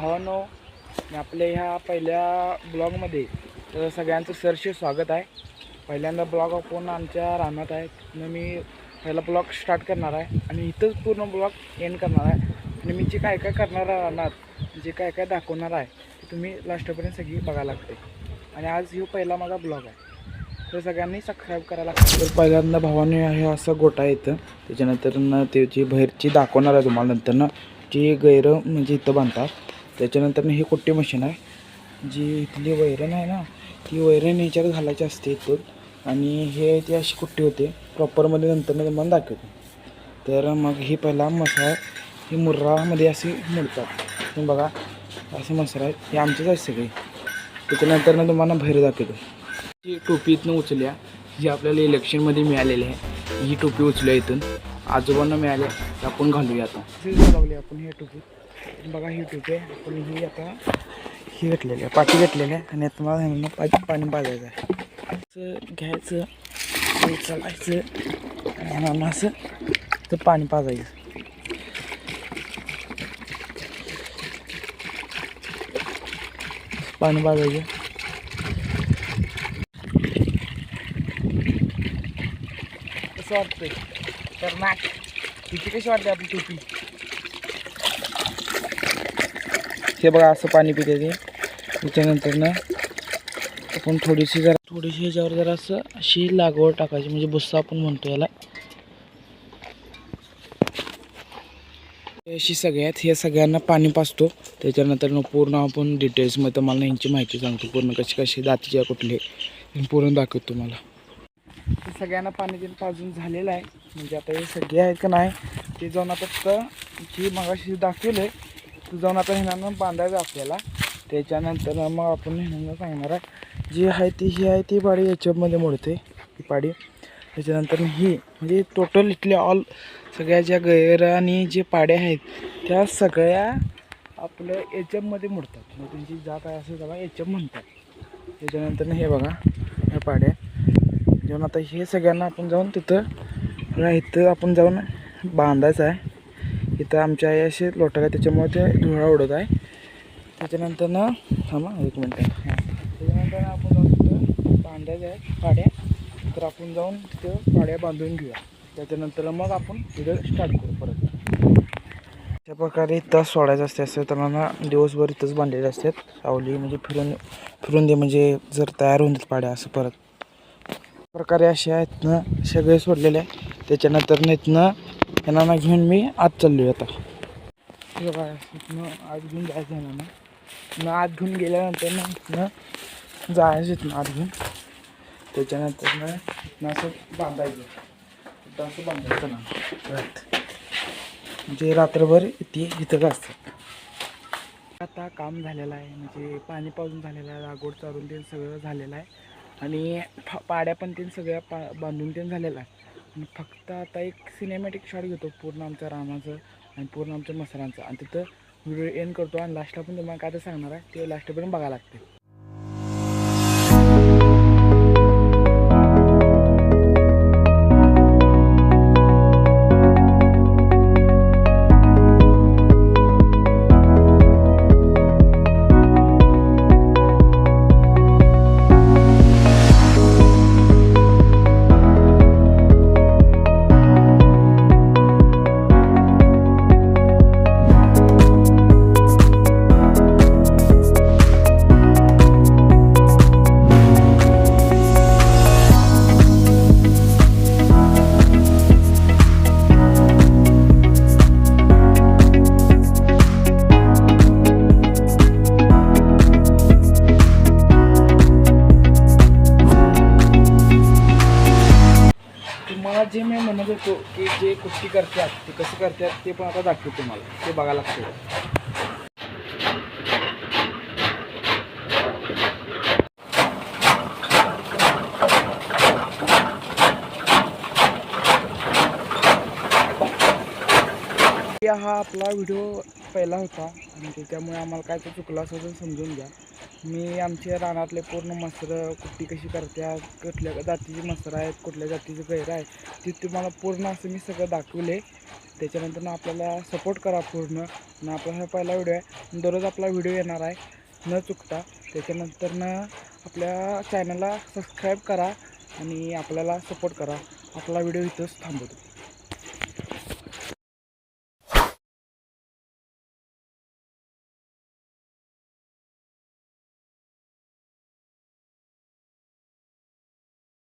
भावांनो, मी आपल्या ह्या पहिल्या ब्लॉगमध्ये तर सगळ्यांचं सरसे स्वागत आहे. पहिल्यांदा ब्लॉग आपण आमच्या रानात आहे. तिथनं मी पहिला ब्लॉग स्टार्ट करणार आहे आणि इथंच पूर्ण ब्लॉग एंड करणार आहे. आणि मी जे काय काय करणार आहे रानात, जे काय काय दाखवणार आहे ते तुम्ही लास्टपर्यंत सगळी बघायला लागते. आणि आज हा पहिला माझा ब्लॉग आहे, तर सगळ्यांनी सबस्क्राईब करायला लागतं. तर पहिल्यांदा भावाने हे असं गोटा येतं, त्याच्यानंतर त्याची बाहेरची दाखवणार आहे तुम्हाला. नंतर जी गैरं म्हणजे इथं बांधतात. त्याच्यानंतर ही कुट्टी मशीन आहे, जी इथली वैरण आहे ना, ती वैरण ह्याच्यात घालायची असते इथून. आणि हे ती अशी कुट्टी होते प्रॉपरमध्ये, नंतर तुम्हाला दाखवतो. तर मग ही पहिला मसाला ही मुर्रामध्ये अशी मोडतात. तुम्ही बघा असे मसाला आहेत, हे आमचेच आहेत सगळे. त्याच्यानंतर तुम्हाला बाहेर दाखवतो. ही टोपी इथून उचलल्या, जी आपल्याला इलेक्शनमध्ये मिळालेली आहे. ही टोपी उचलूया इथून, आजोबांना मिळाले, आपण घालूया. आता लागली आपण ही टोपी बघा. ही टोपी आहे, आपण ही आता ही घेतलेली आहे, पाठी घेतलेली आहे. आणि आता मला ह्यांना पाणी पाजायचं आहे. असं घ्यायचं, चालायचं आणि असं तर पाणी पाजायचं. पाणी पाजायचं. कसं वाटतंय तर ना, टोपी कशी वाटते आपली टोपी? हे बघा असं पाणी पिते ते. त्याच्यानंतर ना आपण थोडीशी ह्याच्यावर जरा असं अशी लागवड टाकायची, म्हणजे बुस्सा आपण म्हणतो याला. अशी सगळ्यात हे सगळ्यांना पाणी पाजतो. त्याच्यानंतर पूर्ण आपण डिटेल्समध्ये तुम्हाला यांची माहिती सांगतो, पूर्ण कशी कशी जातीचे कुठले पूर्ण दाखवतो तुम्हाला. सगळ्यांना पाणी देऊन पाजून झालेलं आहे. म्हणजे आता हे सगळे आहेत का नाही ते जाऊन आता फक्त जी मगाशी दाखवले ते जाऊन आता ह्यांना बांधायचं आपल्याला. त्याच्यानंतर मग आपण ह्यांना सांगणार आहे जी आहे ती ही आहे ती पाडी याच्यामध्ये मोडते ही पाडी. त्याच्यानंतर ही म्हणजे टोटल इथल्या ऑल सगळ्या ज्या गैर आणि जे पाड्या आहेत त्या सगळ्या आपल्या एचएममध्ये मोडतात. म्हणजे त्यांची जात आहे असं त्याला एचएम म्हणतात. त्याच्यानंतर हे बघा ह्या पाड्या जेव्हा आता हे सगळ्यांना आपण जाऊन तिथं इथं आपण जाऊन बांधायचं आहे. इथं आमच्या आई असे लोटक आहे, त्याच्यामुळे ते धुळा उडत आहे. त्याच्यानंतर ना थांबा एक मिनटं. त्याच्यानंतर आपण जाऊन तिथं बांधायचं आहे पाड्या. तर आपण जाऊन तिथं पाड्या बांधून घेऊया. त्याच्यानंतर मग आपण तिथं स्टार्ट करू परत. अशा प्रकारे इथं सोडायचं असते. असं त्यांना दिवसभर इथंच बांधलेले असतात. सावली म्हणजे फिरून दे म्हणजे जर तयार होऊन देत पाड्या असं. परत प्रकारे असे आहेत ना सगळे सोडलेले आहे. त्याच्यानंतर इथनं यांना घेऊन मी आत चाललो आता. बघा इथनं आत घेऊन जायचं आहे ना. आत घेऊन गेल्यानंतर ना इथनं जायचं इथनं आत घेऊन. त्याच्यानंतर ना इथनं असं बांधायचं, इथं असं बांधायचं ना म्हणजे रात्रभर इथं असतात. आता काम झालेलं आहे, म्हणजे पाणी पाजून झालेलं आहे, लागवड चालून ते सगळं झालेलं आहे. आणि पाड्या पण ते सगळ्या बांधून ते झालेलं आहे. आणि फक्त आता एक सिनेमॅटिक शॉट घेतो पूर्ण आमच्या रानाचं आणि पूर्ण आमच्या मसरांचं, आणि तिथं व्हिडिओ एंड करतो. आणि लास्टला पण तुम्हाला काय तर सांगणार आहे ते लास्टपर्यंत बघायला लागते. मला जे मी म्हणत होतो की जे कुस्ती करतात ते कसं करतात ते पण आता दाखवतो तुम्हाला, ते बघायला लागतं. हा आपला व्हिडिओ पहिला होता आणि त्यामुळे आम्हाला काय तर चुकलं असं समजून घ्या. मी आमच्या रानातले पूर्ण मसरं कुट्टी कशी करतात, कुठल्या जातीची मसरं आहेत, कुठल्या जातीचे गैर आहे, ते तुम्हाला पूर्ण असं मी सगळं दाखवले. त्याच्यानंतर आपल्याला सपोर्ट करा पूर्ण. आणि आपला हा पहिला व्हिडिओ आहे, दररोज आपला व्हिडिओ येणार आहे न चुकता. त्याच्यानंतर आपल्या चॅनलला सबस्क्राईब करा आणि आपल्याला सपोर्ट करा. आपला व्हिडिओ इथंच थांबवतो.